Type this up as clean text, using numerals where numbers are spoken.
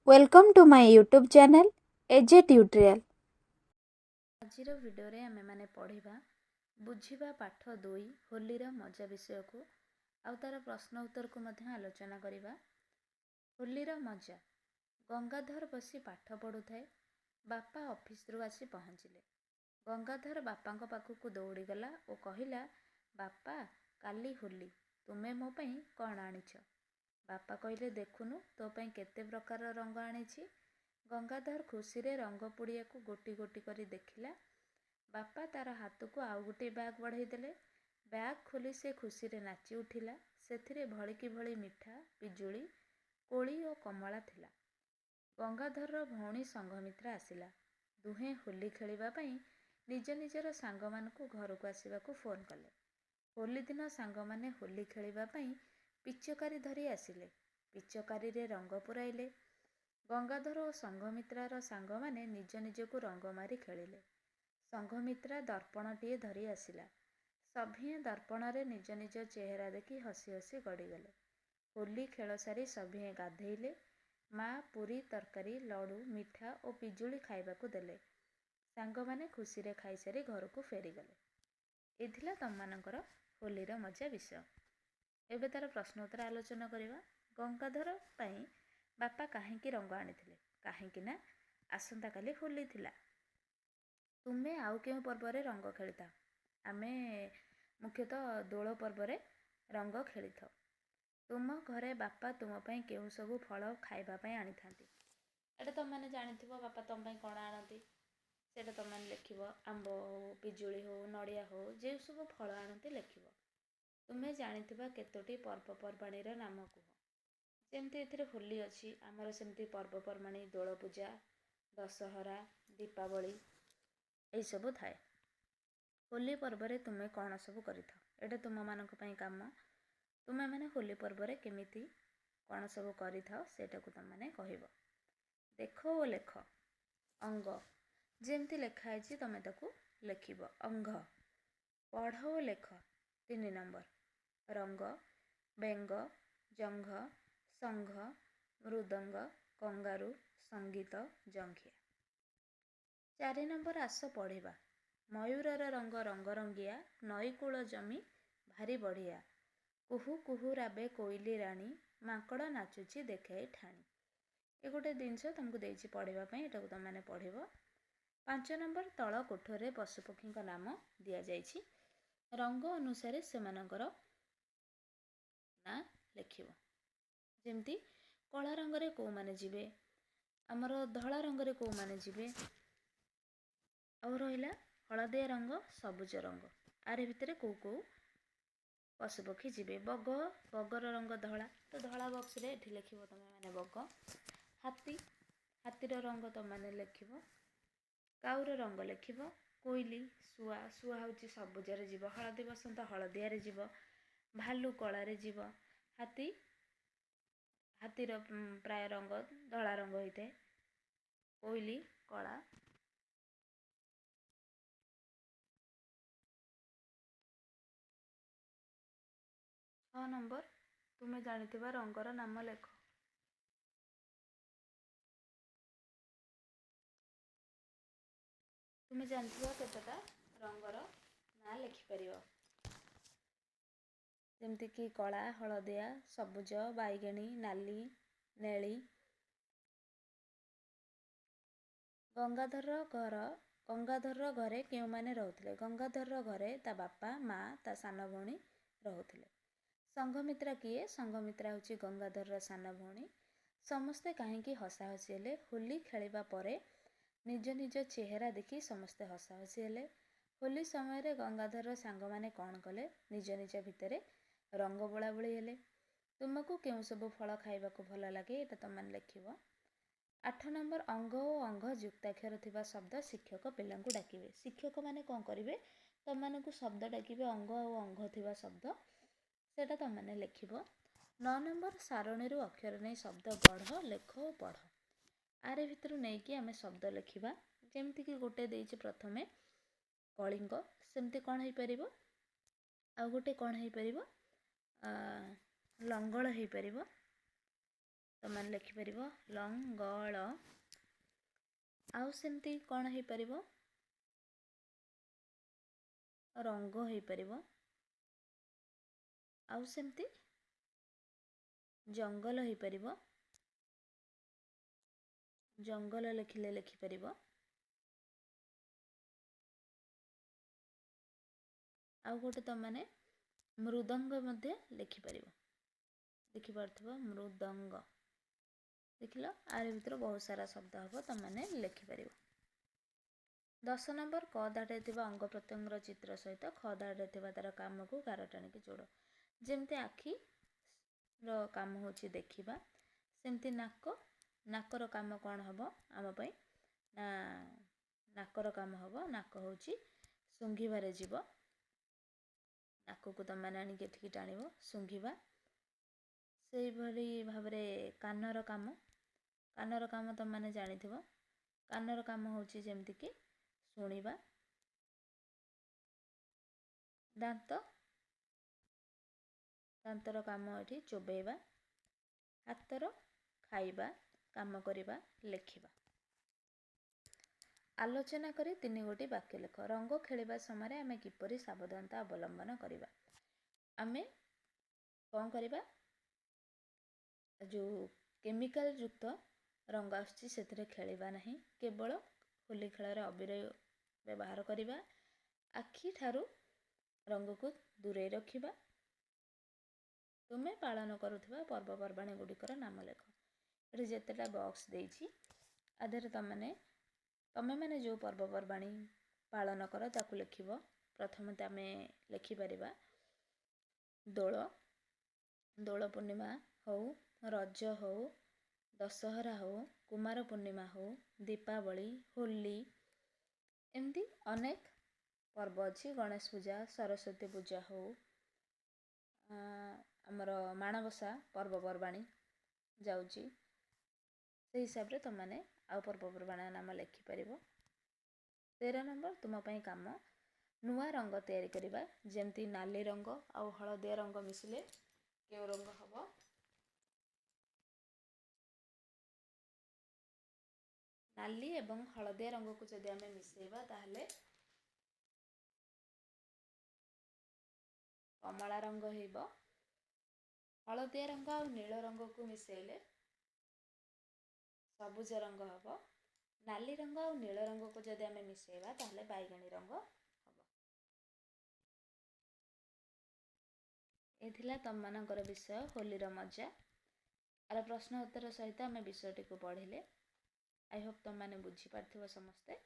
Welcome to my YouTube channel AJ Tutorial। ଆଜିର ଭିଡ଼ିଓରେ ଆମେମାନେ ପଢ଼ିବା ବୁଝିବା ପାଠ 2 ହୋଲିର ମଜା ବିଷୟକୁ ଆଉ ତାର ପ୍ରଶ୍ନ ଉତ୍ତରକୁ ମଧ୍ୟ ଆଲୋଚନା କରିବା। ହୋଲିର ମଜା। ଗଙ୍ଗାଧର ବସି ପାଠ ପଢ଼ୁଥାଏ। ବାପା ଅଫିସରୁ ଆସି ପହଞ୍ଚିଲେ। ଗଙ୍ଗାଧର ବାପାଙ୍କ ପାଖକୁ ଦୌଡ଼ିଗଲା ଓ କହିଲା, ବାପା, କାଲି ହୋଲି, ତୁମେ ମୋ ପାଇଁ କ'ଣ ଆଣିଛ? ବାପା କହିଲେ, ଦେଖୁନୁ ତୋ ପାଇଁ କେତେ ପ୍ରକାରର ରଙ୍ଗ ଆଣିଛି। ଗଙ୍ଗାଧର ଖୁସିରେ ରଙ୍ଗ ପୁଡ଼ିଆକୁ ଗୋଟି ଗୋଟି କରି ଦେଖିଲା। ବାପା ତାର ହାତକୁ ଆଉ ଗୋଟିଏ ବ୍ୟାଗ୍ ବଢ଼େଇ ଦେଲେ। ବ୍ୟାଗ୍ ଖୋଲି ସେ ଖୁସିରେ ନାଚି ଉଠିଲା। ସେଥିରେ ଭଳିକି ଭଳି ମିଠା, ପିଜୁଳି, କୋଳି ଓ କମଳା ଥିଲା। ଗଙ୍ଗାଧରର ଭଉଣୀ ସଂଘମିତ୍ରା ଆସିଲା। ଦୁହେଁ ହୋଲି ଖେଳିବା ପାଇଁ ନିଜ ନିଜର ସାଙ୍ଗମାନଙ୍କୁ ଘରକୁ ଆସିବାକୁ ଫୋନ୍ କଲେ। ହୋଲି ଦିନ ସାଙ୍ଗମାନେ ହୋଲି ଖେଳିବା ପାଇଁ ପିଚକାରି ଧରି ଆସିଲେ। ପିଚକାରିରେ ରଙ୍ଗ ପୂରାଇଲେ। ଗଙ୍ଗାଧର ଓ ସଂଘମିତ୍ରାର ସାଙ୍ଗମାନେ ନିଜ ନିଜକୁ ରଙ୍ଗ ମାରି ଖେଳିଲେ। ସଂଘମିତ୍ରା ଦର୍ପଣଟିଏ ଧରି ଆସିଲା। ସଭିଏଁ ଦର୍ପଣରେ ନିଜ ନିଜ ଚେହେରା ଦେଖି ହସି ହସି ଗଡ଼ିଗଲେ। ହୋଲି ଖେଳ ସାରି ସଭିଏଁ ଗାଧେଇଲେ। ମା ପୁରୀ, ତରକାରୀ, ଲଡ଼ୁ, ମିଠା ଓ ପିଜୁଳି ଖାଇବାକୁ ଦେଲେ। ସାଙ୍ଗମାନେ ଖୁସିରେ ଖାଇସାରି ଘରକୁ ଫେରିଗଲେ। ଏ ଥିଲା ତମମାନଙ୍କର ହୋଲିର ମଜା ବିଷୟ। ଏବେ ତାର ପ୍ରଶ୍ନ ଉତ୍ତର ଆଲୋଚନା କରିବା। ଗଙ୍ଗାଧର ପାଇଁ ବାପା କାହିଁକି ରଙ୍ଗ ଆଣିଥିଲେ? କାହିଁକି ନା ଆସନ୍ତାକାଲି ହୋଲି ଥିଲା। ତୁମେ ଆଉ କେଉଁ ପର୍ବରେ ରଙ୍ଗ ଖେଳିଥାଅ? ଆମେ ମୁଖ୍ୟତଃ ଦୋଳ ପର୍ବରେ ରଙ୍ଗ ଖେଳିଥାଉ। ତୁମ ଘରେ ବାପା ତୁମ ପାଇଁ କେଉଁ ସବୁ ଫଳ ଖାଇବା ପାଇଁ ଆଣିଥାନ୍ତି? ଏଇଟା ତୁମମାନେ ଜାଣିଥିବ, ବାପା ତୁମ ପାଇଁ କ'ଣ ଆଣନ୍ତି ସେଇଟା ତୁମମାନେ ଲେଖିବ। ଆମ୍ବ ହଉ, ପିଜୁଳି ହଉ, ନଡ଼ିଆ ହଉ, ଯେଉଁ ସବୁ ଫଳ ଆଣନ୍ତି ଲେଖିବ। ତୁମେ ଜାଣିଥିବା କେତୋଟି ପର୍ବପର୍ବାଣୀର ନାମ କୁହ। ଯେମିତି ଏଥିରେ ହୋଲି ଅଛି, ଆମର ସେମିତି ପର୍ବପର୍ବାଣୀ ଦୋଳ ପୂଜା, ଦଶହରା, ଦୀପାବଳି ଏଇସବୁ ଥାଏ। ହୋଲି ପର୍ବରେ ତୁମେ କ'ଣ ସବୁ କରିଥାଅ? ଏଇଟା ତୁମମାନଙ୍କ ପାଇଁ କାମ। ତୁମେମାନେ ହୋଲି ପର୍ବରେ କେମିତି କ'ଣ ସବୁ କରିଥାଅ ସେଇଟାକୁ ତୁମମାନେ କହିବ। ଦେଖ ଓ ଲେଖ। ଅଙ୍ଗ। ଯେମିତି ଲେଖା ହେଇଛି ତୁମେ ତାକୁ ଲେଖିବ। ଅଙ୍ଘ। ପଢ଼ ଓ ଲେଖ। 3 ନମ୍ବର। ରଙ୍ଗ, ବେଙ୍ଗ, ଜଙ୍ଘ, ସଂଘ, ମୃଦଙ୍ଗ, କଙ୍ଗାରୁ, ସଙ୍ଗୀତ, ଜଙ୍ଘିଆ। 4 ନମ୍ବର ଆସ ପଢ଼ିବା। ମୟୂରର ରଙ୍ଗ ରଙ୍ଗରଙ୍ଗିଆ, ନଈକୂଳ ଜମି ଭାରି ବଢ଼ିଆ। କୁହୁ କୁହୁ ରାବେ କୋଇଲି ରାଣୀ, ମାଙ୍କଡ଼ ନାଚୁଛି ଦେଖାଇ ଠାଣି। ଏ ଗୋଟେ ଜିନିଷ ତୁମକୁ ଦେଇଛି ପଢ଼ିବା ପାଇଁ, ଏଟାକୁ ତୁମମାନେ ପଢ଼ିବ। 5 ନମ୍ବର ତଳ କୋଠରେ ପଶୁପକ୍ଷୀଙ୍କ ନାମ ଦିଆଯାଇଛି। ରଙ୍ଗ ଅନୁସାରେ ସେମାନଙ୍କର ନାଁ ଲେଖିବ। ଯେମିତି କଳା ରଙ୍ଗରେ କେଉଁମାନେ ଯିବେ, ଆମର ଧଳା ରଙ୍ଗରେ କେଉଁମାନେ ଯିବେ, ଆଉ ରହିଲା ହଳଦିଆ ରଙ୍ଗ, ସବୁଜ ରଙ୍ଗ। ଆର ଭିତରେ କେଉଁ କେଉଁ ପଶୁପକ୍ଷୀ ଯିବେ। ବଗ, ବଗର ରଙ୍ଗ ଧଳା, ତ ଧଳା ବକ୍ସରେ ଏଠି ଲେଖିବ ତୁମେମାନେ ବଗ। ହାତୀ, ହାତୀର ରଙ୍ଗ ତୁମମାନେ ଲେଖିବ। କାଉର ରଙ୍ଗ ଲେଖିବ। କୋଇଲି, ଶୁଆ, ଶୁଆ ହେଉଛି ସବୁଜରେ ଯିବ। ହଳଦୀ ବସନ୍ତ ହଳଦିଆରେ ଯିବ। ଭାଲୁ କଳାରେ ଯିବ। ହାତୀର ପ୍ରାୟ ରଙ୍ଗ ଧଳା ରଙ୍ଗ ହୋଇଥାଏ। କୋଇଲି କଳା। ଛଅ ନମ୍ବର, ତୁମେ ଜାଣିଥିବା ରଙ୍ଗର ନାମ ଲେଖ। ତୁମେ ଜାଣିଥିବା କେତେଟା ରଙ୍ଗର ନାଁ ଲେଖିପାରିବ। ଯେମିତିକି କଳା, ହଳଦିଆ, ସବୁଜ, ବାଇଗଣୀ, ନାଲି, ନେଳି। ଗଙ୍ଗାଧରର ଘରେ କେଉଁମାନେ ରହୁଥିଲେ? ଗଙ୍ଗାଧରର ଘରେ ତା ବାପା, ମା, ତା ସାନ ଭଉଣୀ ରହୁଥିଲେ। ସଂଘମିତ୍ରା କିଏ? ସଂଘମିତ୍ରା ହେଉଛି ଗଙ୍ଗାଧରର ସାନ ଭଉଣୀ। ସମସ୍ତେ କାହିଁକି ହସାହସି ହେଲେ? ହୋଲି ଖେଳିବା ପରେ ନିଜ ନିଜ ଚେହେରା ଦେଖି ସମସ୍ତେ ହସାହସି ହେଲେ। ହୋଲି ସମୟରେ ଗଙ୍ଗାଧରର ସାଙ୍ଗମାନେ କ'ଣ କଲେ? ନିଜ ନିଜ ଭିତରେ ରଙ୍ଗ ବୋଳାବୋଳି ହେଲେ। ତୁମକୁ କେଉଁ ସବୁ ଫଳ ଖାଇବାକୁ ଭଲ ଲାଗେ? ଏଇଟା ତୁମମାନେ ଲେଖିବ। 8 ନମ୍ବର, ଅଙ୍ଗ ଓ ଅଙ୍ଘ ଯୁକ୍ତାକ୍ଷର ଥିବା ଶବ୍ଦ ଶିକ୍ଷକ ପିଲାଙ୍କୁ ଡାକିବେ। ଶିକ୍ଷକମାନେ କ'ଣ କରିବେ? ତୁମମାନଙ୍କୁ ଶବ୍ଦ ଡାକିବେ, ଅଙ୍ଗ ଆଉ ଅଙ୍ଘ ଥିବା ଶବ୍ଦ, ସେଇଟା ତୁମମାନେ ଲେଖିବ। 9 ନମ୍ବର, ସାରଣୀରୁ ଅକ୍ଷର ନେଇ ଶବ୍ଦ ଗଢ଼, ଲେଖ ଓ ପଢ଼। ଆର ଭିତରୁ ନେଇକି ଆମେ ଶବ୍ଦ ଲେଖିବା। ଯେମିତିକି ଗୋଟେ ଦେଇଛି ପ୍ରଥମେ କଳିଙ୍ଗ, ସେମିତି କ'ଣ ହେଇପାରିବ? ଆଉ ଗୋଟେ କ'ଣ ହେଇପାରିବ? ଲଙ୍ଗଳ ହେଇପାରିବ। ତମମାନେ ଲେଖିପାରିବ ଲଙ୍ଗଳ। ଆଉ ସେମିତି କ'ଣ ହେଇପାରିବ? ରଙ୍ଗ ହେଇପାରିବ। ଆଉ ସେମିତି ଜଙ୍ଗଲ ହେଇପାରିବ। ଜଙ୍ଗଲ ଲେଖିଲେ ଲେଖିପାରିବ। ଆଉ ଗୋଟେ ତମମାନେ ମୃଦଙ୍ଗ ମଧ୍ୟ ଲେଖିପାରିବ। ଦେଖିପାରୁଥିବ ମୃଦଙ୍ଗ। ଦେଖିଲ ଆରି ଭିତରେ ବହୁତ ସାରା ଶବ୍ଦ ହେବ, ତମମାନେ ଲେଖିପାରିବ। 10 ନମ୍ବର, କ ଧାଡ଼ିରେ ଥିବା ଅଙ୍ଗ ପ୍ରତ୍ୟଙ୍ଗର ଚିତ୍ର ସହିତ ଖ ଧାଡ଼ିରେ ଥିବା ତାର କାମକୁ ଗାର ଟାଣିକି ଯୋଡ଼। ଯେମିତି ଆଖିର କାମ ହେଉଛି ଦେଖିବା, ସେମିତି ନାକର କାମ କ'ଣ ହେବ ଆମ ପାଇଁ? ନା ନାକର କାମ ହେବ, ନାକ ହେଉଛି ଶୁଙ୍ଘିବାରେ ଯିବ। ନାକକୁ ତମମାନେ ଆଣିକି ଏଠିକି ଟାଣିବ, ଶୁଙ୍ଘିବା। ସେଇଭଳି ଭାବରେ କାନର କାମ ତମମାନେ ଜାଣିଥିବ। କାନର କାମ ହେଉଛି ଯେମିତିକି ଶୁଣିବା। ଦାନ୍ତର କାମ ଏଠି ଚୋବେଇବା। ହାତର ଖାଇବା, କାମ କରିବା, ଲେଖିବା। ଆଲୋଚନା କରି 3 ଗୋଟି ବାକ୍ୟ ଲେଖ। ରଙ୍ଗ ଖେଳିବା ସମୟରେ ଆମେ କିପରି ସାବଧାନତା ଅବଲମ୍ବନ କରିବା? ଆମେ କ'ଣ କରିବା? ଯେଉଁ କେମିକାଲ ଯୁକ୍ତ ରଙ୍ଗ ଆସୁଛି ସେଥିରେ ଖେଳିବା ନାହିଁ। କେବଳ ହୋଲି ଖେଳରେ ଅବିର ବ୍ୟବହାର କରିବା। ଆଖି ଠାରୁ ରଙ୍ଗକୁ ଦୂରେଇ ରଖିବା। ତୁମେ ପାଳନ କରୁଥିବା ପର୍ବପର୍ବାଣି ଗୁଡ଼ିକର ନାମ ଲେଖ। ଏଠି ଯେତେଟା ବକ୍ସ ଦେଇଛି, ଆ ଦେହରେ ତମେମାନେ ଯେଉଁ ପର୍ବପର୍ବାଣି ପାଳନ କର ତାକୁ ଲେଖିବ। ପ୍ରଥମେ ଆମେ ଲେଖିପାରିବା ଦୋଳ ପୂର୍ଣ୍ଣିମା ହଉ, ରଜ ହଉ, ଦଶହରା ହଉ, କୁମାର ପୂର୍ଣ୍ଣିମା ହଉ, ଦୀପାବଳି, ହୋଲି, ଏମିତି ଅନେକ ପର୍ବ ଅଛି। ଗଣେଶ ପୂଜା, ସରସ୍ୱତୀ ପୂଜା ହଉ, ଆମର ମାଣବସା ପର୍ବପର୍ବାଣି ଯାଉଛି। ସେଇ ହିସାବରେ ତୁମମାନେ ଆଉ ପର୍ବପର୍ବାଣିର ନାମ ଲେଖିପାରିବ। 13 ନମ୍ବର, ତୁମ ପାଇଁ କାମ। ନୂଆ ରଙ୍ଗ ତିଆରି କରିବା। ଯେମିତି ନାଲି ରଙ୍ଗ ଆଉ ହଳଦିଆ ରଙ୍ଗ ମିଶିଲେ କେଉଁ ରଙ୍ଗ ହେବ? ନାଲି ଏବଂ ହଳଦିଆ ରଙ୍ଗକୁ ଯଦି ଆମେ ମିଶାଇବା ତାହେଲେ କମଳା ରଙ୍ଗ ହେବ। ହଳଦିଆ ରଙ୍ଗ ଆଉ ନୀଳ ରଙ୍ଗକୁ ମିଶାଇଲେ ସବୁଜ ରଙ୍ଗ ହେବ। ନାଲି ରଙ୍ଗ ଆଉ ନୀଳ ରଙ୍ଗକୁ ଯଦି ଆମେ ମିଶାଇବା ତାହେଲେ ବାଇଗଣୀ ରଙ୍ଗ ହେବ। ଏ ଥିଲା ତମମାନଙ୍କର ବିଷୟ ହୋଲିର ମଜା। ଆର ପ୍ରଶ୍ନ ଉତ୍ତର ସହିତ ଆମେ ବିଷୟଟିକୁ ପଢ଼ିଲେ। ଆଇ ହୋପ୍ ତମମାନେ ବୁଝିପାରିଥିବ ସମସ୍ତେ।